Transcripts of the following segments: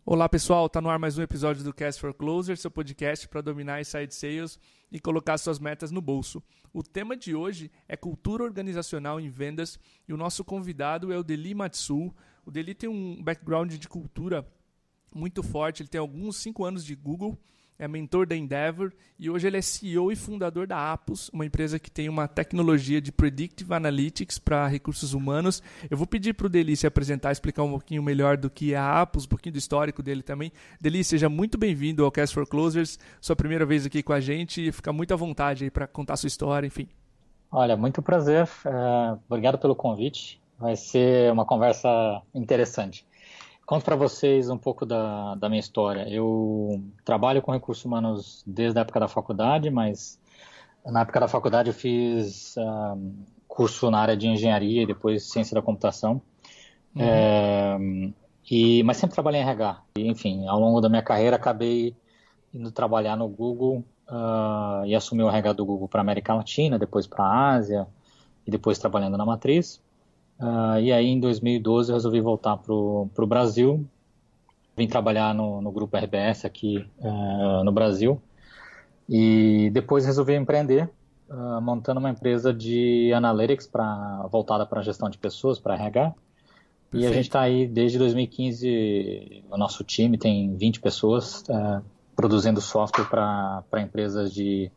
Olá pessoal, tá no ar mais um episódio do Cast for Closer, seu podcast para dominar inside sales e colocar suas metas no bolso. O tema de hoje é cultura organizacional em vendas e o nosso convidado é o Deli Matsu. O Deli tem um background de cultura muito forte, ele tem alguns 5 anos de Google, é mentor da Endeavor e hoje ele é CEO e fundador da Apus, uma empresa que tem uma tecnologia de Predictive Analytics para recursos humanos. Eu vou pedir para o Deli se apresentar, explicar um pouquinho melhor do que é a Apus, um pouquinho do histórico dele também. Deli, seja muito bem-vindo ao Cast for Closers, sua primeira vez aqui com a gente, fica muito à vontade aí para contar sua história, enfim. Olha, muito prazer, obrigado pelo convite, vai ser uma conversa interessante. Conto para vocês um pouco da minha história. Eu trabalho com recursos humanos desde a época da faculdade, mas na época da faculdade eu fiz curso na área de engenharia e depois ciência da computação. Mas sempre trabalhei em RH. E, enfim, ao longo da minha carreira acabei indo trabalhar no Google e assumi o RH do Google para a América Latina, depois para a Ásia e depois trabalhando na matriz. E aí em 2012 eu resolvi voltar para o Brasil, vim trabalhar no grupo RBS aqui no Brasil e depois resolvi empreender, montando uma empresa de analytics voltada para a gestão de pessoas, para RH. Perfeito. E a gente está aí desde 2015, o nosso time tem 20 pessoas produzindo software para empresas de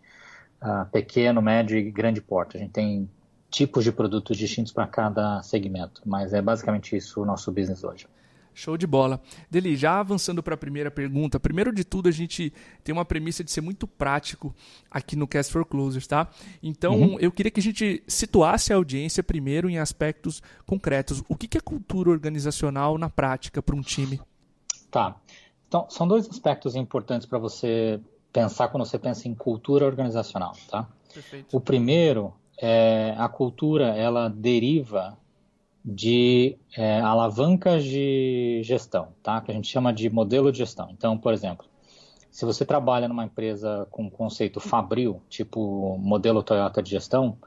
pequeno, médio e grande porte. A gente tem tipos de produtos distintos para cada segmento, mas é basicamente isso o nosso business hoje. Show de bola. Deli, já avançando para a primeira pergunta, primeiro de tudo a gente tem uma premissa de ser muito prático aqui no Cast for Closers, tá? Então eu queria que a gente situasse a audiência primeiro em aspectos concretos. O que é cultura organizacional na prática para um time? Tá, então são 2 aspectos importantes para você pensar quando você pensa em cultura organizacional, tá? Perfeito. O primeiro a cultura, ela deriva de alavancas de gestão, tá? Que a gente chama de modelo de gestão. Então, por exemplo, se você trabalha numa empresa com o conceito fabril, tipo modelo Toyota de gestão,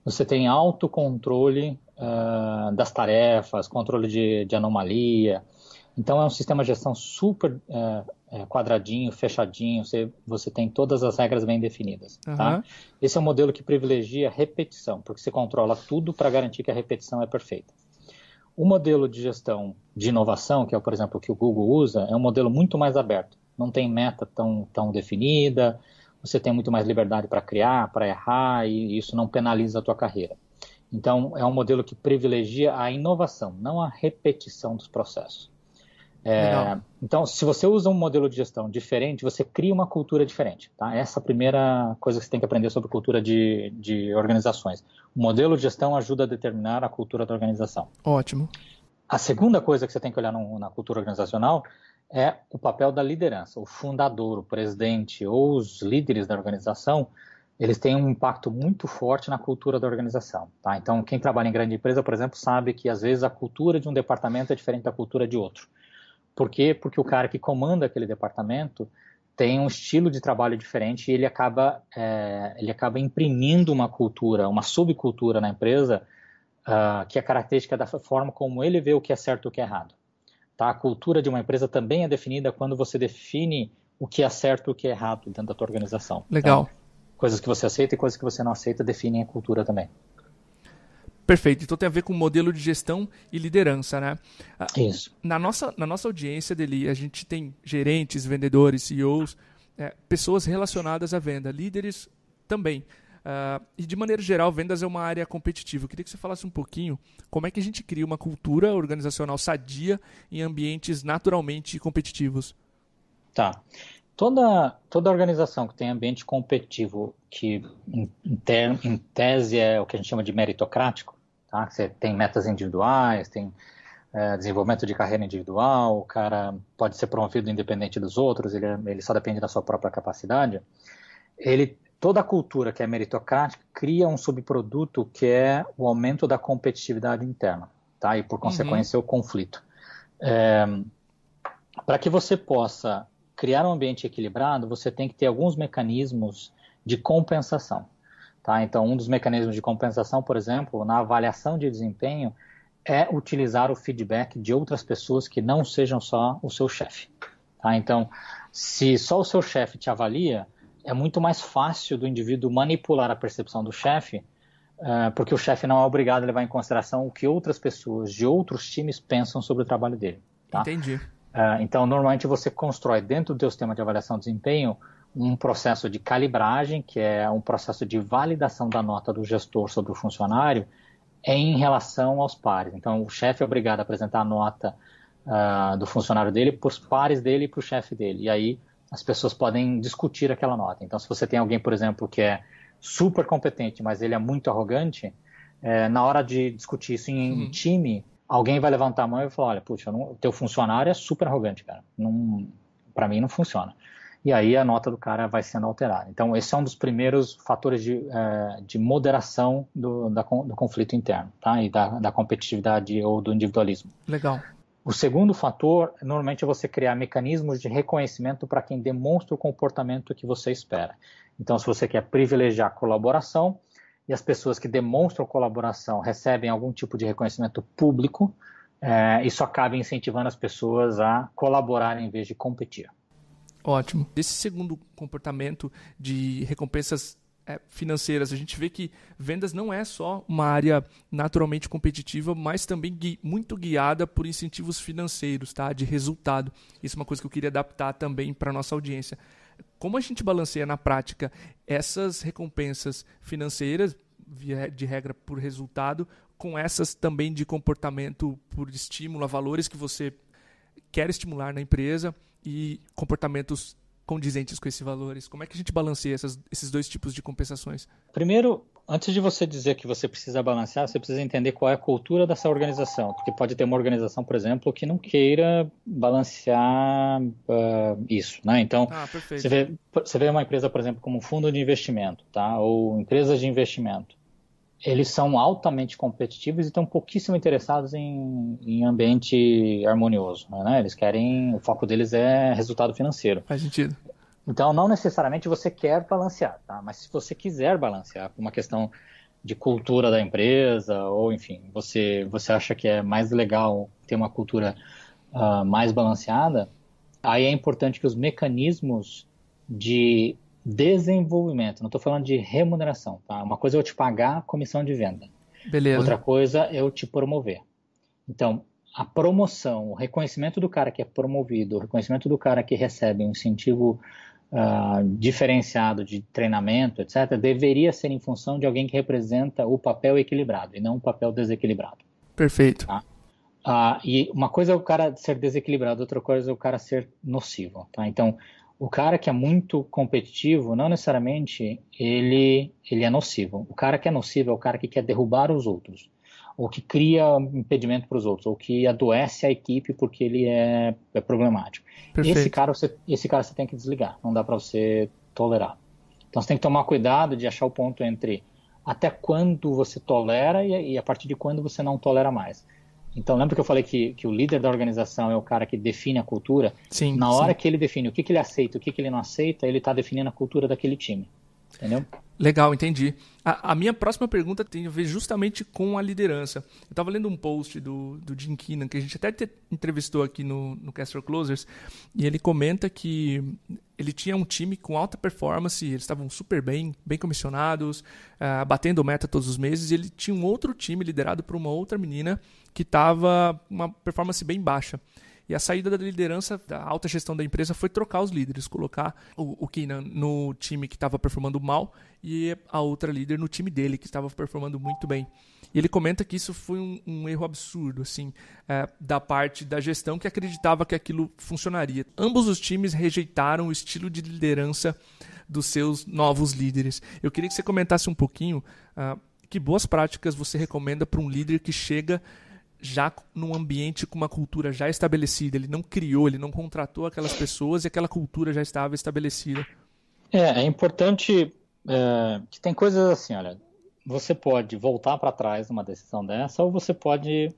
você tem autocontrole das tarefas, controle de anomalia. Então, é um sistema de gestão super quadradinho, fechadinho, você tem todas as regras bem definidas. Tá? Esse é um modelo que privilegia repetição, porque você controla tudo para garantir que a repetição é perfeita. O modelo de gestão de inovação, que é, por exemplo, o que o Google usa, é um modelo muito mais aberto. Não tem meta tão definida, você tem muito mais liberdade para criar, para errar, e isso não penaliza a tua carreira. Então, é um modelo que privilegia a inovação, não a repetição dos processos. Então, se você usa um modelo de gestão diferente, você cria uma cultura diferente. Tá? Essa é a primeira coisa que você tem que aprender sobre cultura de organizações. O modelo de gestão ajuda a determinar a cultura da organização. Ótimo. A segunda coisa que você tem que olhar na cultura organizacional é o papel da liderança. O fundador, o presidente ou os líderes da organização, eles têm um impacto muito forte na cultura da organização. Tá? Então, quem trabalha em grande empresa, por exemplo, sabe que às vezes a cultura de um departamento é diferente da cultura de outro. Por quê? Porque o cara que comanda aquele departamento tem um estilo de trabalho diferente e ele acaba imprimindo uma cultura, uma subcultura na empresa que é característica da forma como ele vê o que é certo e o que é errado. Tá? A cultura de uma empresa também é definida quando você define o que é certo e o que é errado dentro da tua organização. Legal. Tá? Coisas que você aceita e coisas que você não aceita definem a cultura também. Perfeito, então tem a ver com modelo de gestão e liderança, né? Isso. Na nossa audiência, Deli, a gente tem gerentes, vendedores, CEOs, pessoas relacionadas à venda, líderes também. E de maneira geral, vendas é uma área competitiva. Eu queria que você falasse um pouquinho como é que a gente cria uma cultura organizacional sadia em ambientes naturalmente competitivos. Tá. Toda organização que tem ambiente competitivo, que em tese é o que a gente chama de meritocrático, tá? Você tem metas individuais, tem desenvolvimento de carreira individual, o cara pode ser promovido independente dos outros, ele só depende da sua própria capacidade. Toda a cultura que é meritocrática cria um subproduto que é o aumento da competitividade interna, tá? E por consequência o conflito. Para que você possa criar um ambiente equilibrado, você tem que ter alguns mecanismos de compensação. Tá? Então, um dos mecanismos de compensação, por exemplo, na avaliação de desempenho, é utilizar o feedback de outras pessoas que não sejam só o seu chefe. tá? Então, se só o seu chefe te avalia, é muito mais fácil do indivíduo manipular a percepção do chefe, porque o chefe não é obrigado a levar em consideração o que outras pessoas de outros times pensam sobre o trabalho dele. Tá? Entendi. Então, normalmente você constrói dentro do teu sistema de avaliação de desempenho um processo de calibragem, que é um processo de validação da nota do gestor sobre o funcionário em relação aos pares. Então, o chefe é obrigado a apresentar a nota do funcionário dele para os pares dele e para o chefe dele. E aí as pessoas podem discutir aquela nota. Então, se você tem alguém, por exemplo, que é super competente, mas ele é muito arrogante, na hora de discutir isso em time, alguém vai levantar a mão e vai falar, olha, puxa, o teu funcionário é super arrogante, cara. Para mim não funciona. E aí a nota do cara vai sendo alterada. Então, esse é um dos primeiros fatores de moderação do conflito interno, tá? E da competitividade ou do individualismo. Legal. O segundo fator, normalmente, é você criar mecanismos de reconhecimento para quem demonstra o comportamento que você espera. Então, se você quer privilegiar colaboração e as pessoas que demonstram colaboração recebem algum tipo de reconhecimento público, isso acaba incentivando as pessoas a colaborar em vez de competir. Ótimo. Desse segundo comportamento de recompensas financeiras, a gente vê que vendas não é só uma área naturalmente competitiva, mas também muito guiada por incentivos financeiros, tá? De resultado. Isso é uma coisa que eu queria adaptar também para a nossa audiência. Como a gente balanceia na prática essas recompensas financeiras, de regra por resultado, com essas também de comportamento por estímulo a valores que você quer estimular na empresa e comportamentos condizentes com esses valores? Como é que a gente balanceia esses dois tipos de compensações? Primeiro, antes de você dizer que você precisa balancear, você precisa entender qual é a cultura dessa organização, porque pode ter uma organização, por exemplo, que não queira balancear isso, né? Então, você vê uma empresa, por exemplo, como um fundo de investimento, tá? Ou empresas de investimento. Eles são altamente competitivos e estão pouquíssimo interessados em ambiente harmonioso, né? O foco deles é resultado financeiro. Faz sentido. Então, não necessariamente você quer balancear, tá? Mas se você quiser balancear por uma questão de cultura da empresa, ou enfim, você acha que é mais legal ter uma cultura mais balanceada, aí é importante que os mecanismos de desenvolvimento, não estou falando de remuneração, tá? Uma coisa é eu te pagar a comissão de venda. Beleza. Outra coisa é eu te promover. Então, a promoção, o reconhecimento do cara que é promovido, o reconhecimento do cara que recebe um incentivo diferenciado de treinamento, etc., deveria ser em função de alguém que representa o papel equilibrado e não o papel desequilibrado. Perfeito. Tá? E uma coisa é o cara ser desequilibrado, outra coisa é o cara ser nocivo. Tá? Então, o cara que é muito competitivo, não necessariamente ele é nocivo. O cara que é nocivo é o cara que quer derrubar os outros, ou que cria impedimento para os outros, ou que adoece a equipe porque ele é problemático. Perfeito. Esse cara você tem que desligar, não dá para você tolerar. Então você tem que tomar cuidado de achar o ponto entre até quando você tolera e a partir de quando você não tolera mais. Então, lembra que eu falei que o líder da organização é o cara que define a cultura? Sim. Na hora que ele define o que ele aceita e o que ele não aceita, ele está definindo a cultura daquele time. Entendeu? Legal, entendi. A minha próxima pergunta tem a ver justamente com a liderança. Eu estava lendo um post do Jim Keenan, que a gente até entrevistou aqui no Cast for Closers, e ele comenta que ele tinha um time com alta performance, eles estavam super bem comissionados, batendo meta todos os meses, e ele tinha um outro time liderado por uma outra menina que estava uma performance bem baixa. E a saída da liderança, da alta gestão da empresa, foi trocar os líderes, colocar o Keenan no time que estava performando mal e a outra líder no time dele, que estava performando muito bem. E ele comenta que isso foi um erro absurdo, assim, da parte da gestão que acreditava que aquilo funcionaria. Ambos os times rejeitaram o estilo de liderança dos seus novos líderes. Eu queria que você comentasse um pouquinho que boas práticas você recomenda para um líder que chega já num ambiente com uma cultura já estabelecida. Ele não criou, ele não contratou aquelas pessoas e aquela cultura já estava estabelecida. É importante que tem coisas assim, olha, você pode voltar para trás numa decisão dessa ou você pode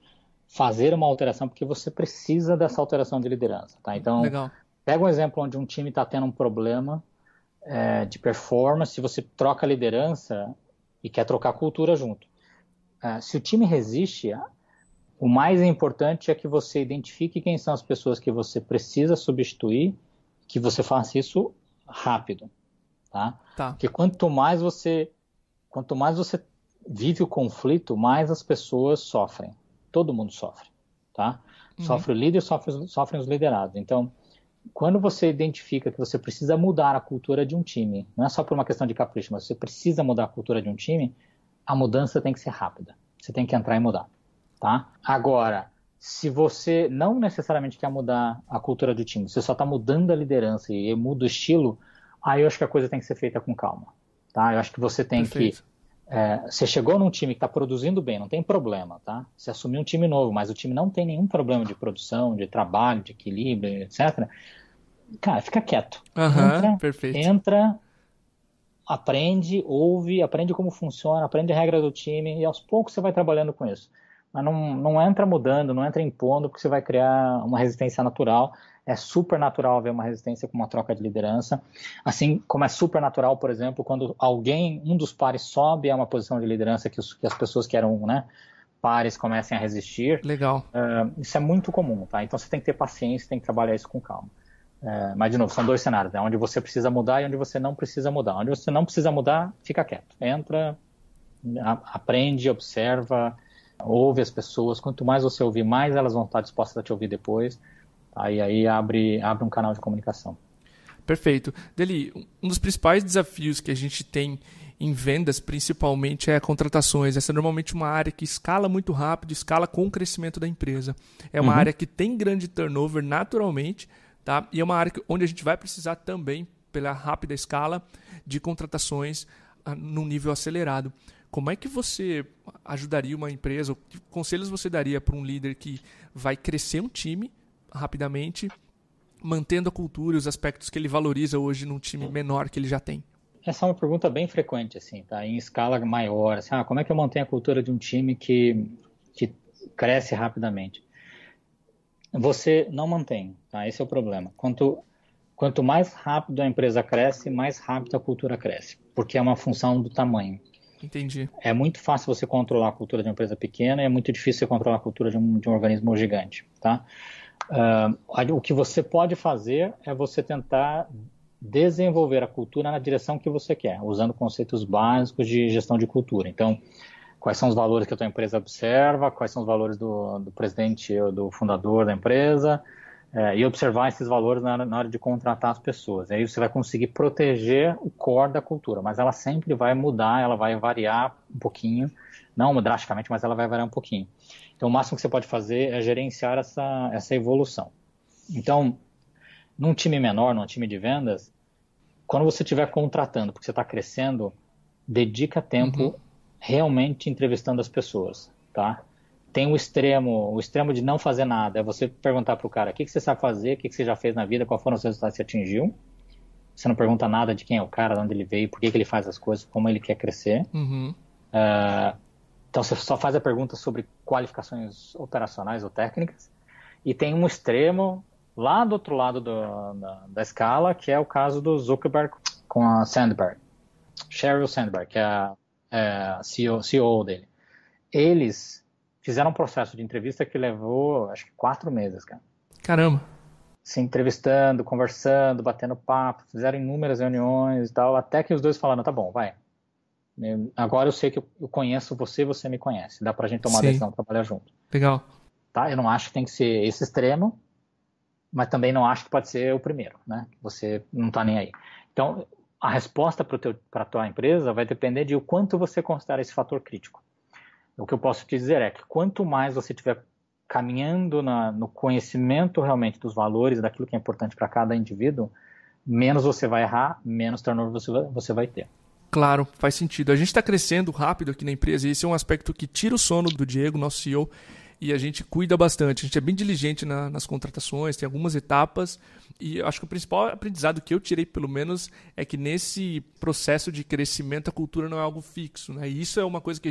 fazer uma alteração porque você precisa dessa alteração de liderança, tá? Então, legal. Pega um exemplo onde um time está tendo um problema de performance, você troca a liderança e quer trocar a cultura junto. Se o time resiste, O mais importante é que você identifique quem são as pessoas que você precisa substituir, que você faça isso rápido, tá? Porque quanto mais você vive o conflito, mais as pessoas sofrem. Todo mundo sofre, tá? Sofre o líder, sofrem os liderados. Então, quando você identifica que você precisa mudar a cultura de um time, não é só por uma questão de capricho, mas você precisa mudar a cultura de um time, a mudança tem que ser rápida. Você tem que entrar e mudar, tá? Agora, se você não necessariamente quer mudar a cultura do time, você só está mudando a liderança e muda o estilo, aí eu acho que a coisa tem que ser feita com calma, tá? Eu acho que você tem que... você chegou num time que está produzindo bem, não tem problema, tá? Você assumiu um time novo, mas o time não tem nenhum problema de produção, de trabalho, de equilíbrio, etc. Cara, fica quieto. Entra, aprende, ouve, aprende como funciona, aprende a regra do time e aos poucos você vai trabalhando com isso. Mas não entra mudando, não entra impondo, porque você vai criar uma resistência natural. É super natural haver uma resistência com uma troca de liderança. Assim como é super natural, por exemplo, quando um dos pares sobe a uma posição de liderança que as pessoas que eram, né, pares comecem a resistir. Legal. Isso é muito comum, tá? Então você tem que ter paciência, tem que trabalhar isso com calma. Mas, de novo, são dois cenários, né? Onde você precisa mudar e onde você não precisa mudar. Onde você não precisa mudar, fica quieto. Entra, aprende, observa, ouve as pessoas. Quanto mais você ouvir, mais elas vão estar dispostas a te ouvir depois. Aí abre um canal de comunicação. Perfeito. Deli, um dos principais desafios que a gente tem em vendas, principalmente, é contratações. Essa é normalmente uma área que escala muito rápido, escala com o crescimento da empresa. É uma área que tem grande turnover naturalmente, tá? E é uma área onde a gente vai precisar também, pela rápida escala, de contratações num nível acelerado. Como é que você ajudaria uma empresa, ou que conselhos você daria para um líder que vai crescer um time rapidamente, mantendo a cultura e os aspectos que ele valoriza hoje num time menor que ele já tem? Essa é uma pergunta bem frequente, assim, tá? Em escala maior. Assim, como é que eu mantenho a cultura de um time que cresce rapidamente? Você não mantém, tá? Esse é o problema. Quanto mais rápido a empresa cresce, mais rápido a cultura cresce, porque é uma função do tamanho. Entendi. É muito fácil você controlar a cultura de uma empresa pequena e é muito difícil você controlar a cultura de um organismo gigante, tá? O que você pode fazer é você tentar desenvolver a cultura na direção que você quer, usando conceitos básicos de gestão de cultura. Então, quais são os valores que a tua empresa observa, quais são os valores do presidente ou do fundador da empresa, e observar esses valores na hora de contratar as pessoas. Aí você vai conseguir proteger o core da cultura, mas ela sempre vai mudar, ela vai variar um pouquinho, não drasticamente, mas ela vai variar um pouquinho. Então, o máximo que você pode fazer é gerenciar essa evolução. Então, num time menor, num time de vendas, quando você estiver contratando, porque você está crescendo, dedica tempo realmente entrevistando as pessoas, tá? Tem o extremo de não fazer nada, é você perguntar para o cara o que você sabe fazer, o que você já fez na vida, quais foram os resultados que você atingiu. Você não pergunta nada de quem é o cara, de onde ele veio, por que ele faz as coisas, como ele quer crescer. Então você só faz a pergunta sobre qualificações operacionais ou técnicas. E tem um extremo lá do outro lado da escala, que é o caso do Zuckerberg com a Sandberg. Sheryl Sandberg, que é a CEO dele. Eles fizeram um processo de entrevista que levou, acho que 4 meses, cara. Caramba! Se entrevistando, conversando, batendo papo, fizeram inúmeras reuniões e tal, até que os dois falaram, tá bom, vai. Agora eu sei que eu conheço você, você me conhece. Dá pra gente tomar a decisão de trabalhar junto. Legal. Tá? Eu não acho que tem que ser esse extremo, mas também não acho que pode ser o primeiro, né? Você não tá nem aí. Então, a resposta para a tua empresa vai depender de o quanto você considera esse fator crítico. O que eu posso te dizer é que quanto mais você estiver caminhando no conhecimento realmente dos valores, daquilo que é importante para cada indivíduo, menos você vai errar, menos turnover você vai ter. Claro, faz sentido. A gente está crescendo rápido aqui na empresa e esse é um aspecto que tira o sono do Diego, nosso CEO, e a gente cuida bastante. A gente é bem diligente nas contratações, tem algumas etapas e acho que o principal aprendizado que eu tirei, pelo menos, é que nesse processo de crescimento a cultura não é algo fixo, né? E isso é uma coisa que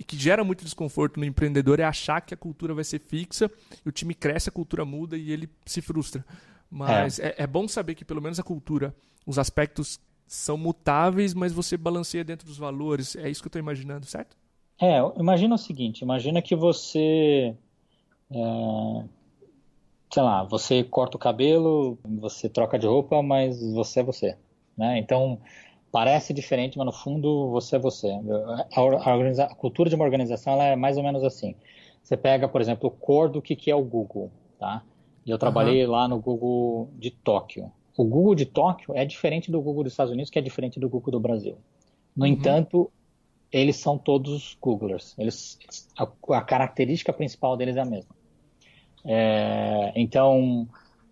que gera muito desconforto no empreendedor, é achar que a cultura vai ser fixa, e o time cresce, a cultura muda e ele se frustra. Mas é bom saber que pelo menos a cultura, os aspectos são mutáveis, mas você balanceia dentro dos valores. É isso que eu estou imaginando, certo? Imagina o seguinte, imagina que você, sei lá, você corta o cabelo, você troca de roupa, mas você é você, né? Então, parece diferente, mas no fundo você é você. A cultura de uma organização ela é mais ou menos assim. Você pega, por exemplo, o core do que é o Google, tá? E eu Aham. trabalhei lá no Google de Tóquio. O Google de Tóquio é diferente do Google dos Estados Unidos, que é diferente do Google do Brasil. No Uhum. entanto, eles são todos Googlers. A característica principal deles é a mesma. Então,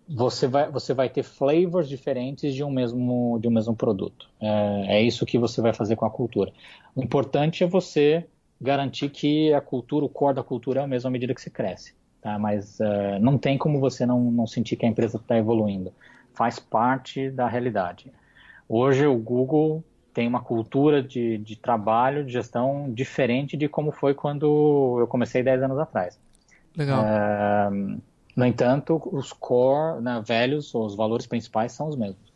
você vai ter flavors diferentes de um mesmo produto. É isso que você vai fazer com a cultura. O importante é você garantir que a cultura, o core da cultura é o mesmo à medida que você cresce. Tá? Mas não tem como você não sentir que a empresa está evoluindo. Faz parte da realidade. Hoje o Google tem uma cultura de trabalho, de gestão diferente de como foi quando eu comecei 10 anos atrás. Legal. No entanto, os core, né, velhos, os valores principais são os mesmos.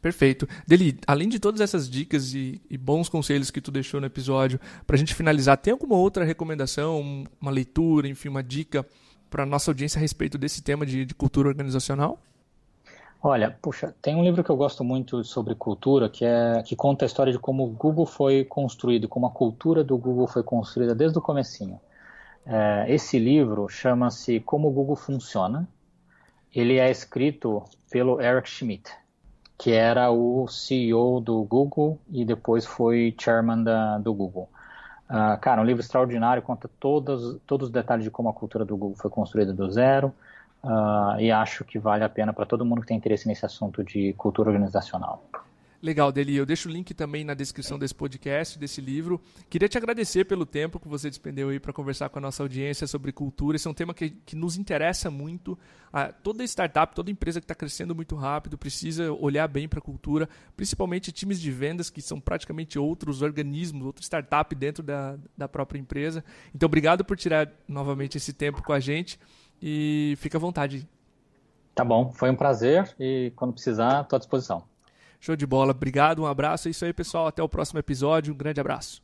Perfeito. Deli, além de todas essas dicas e bons conselhos que tu deixou no episódio, para a gente finalizar, tem alguma outra recomendação, uma leitura, enfim, uma dica para nossa audiência a respeito desse tema de cultura organizacional? Olha, puxa, tem um livro que eu gosto muito sobre cultura, que conta a história de como o Google foi construído, como a cultura do Google foi construída desde o comecinho. Esse livro chama-se Como o Google Funciona. Ele é escrito pelo Eric Schmidt, que era o CEO do Google e depois foi chairman do Google. Cara, um livro extraordinário, conta todos os detalhes de como a cultura do Google foi construída do zero, e acho que vale a pena para todo mundo que tem interesse nesse assunto de cultura organizacional. Legal, Deli. Eu deixo o link também na descrição desse podcast, desse livro. Queria te agradecer pelo tempo que você despendeu aí para conversar com a nossa audiência sobre cultura. Esse é um tema que nos interessa muito. Toda startup, toda empresa que está crescendo muito rápido precisa olhar bem para a cultura, principalmente times de vendas que são praticamente outros organismos, outra startup dentro da própria empresa. Então, obrigado por tirar novamente esse tempo com a gente e fica à vontade. Tá bom, foi um prazer e quando precisar, estou à disposição. Show de bola. Obrigado, um abraço. É isso aí, pessoal. Até o próximo episódio. Um grande abraço.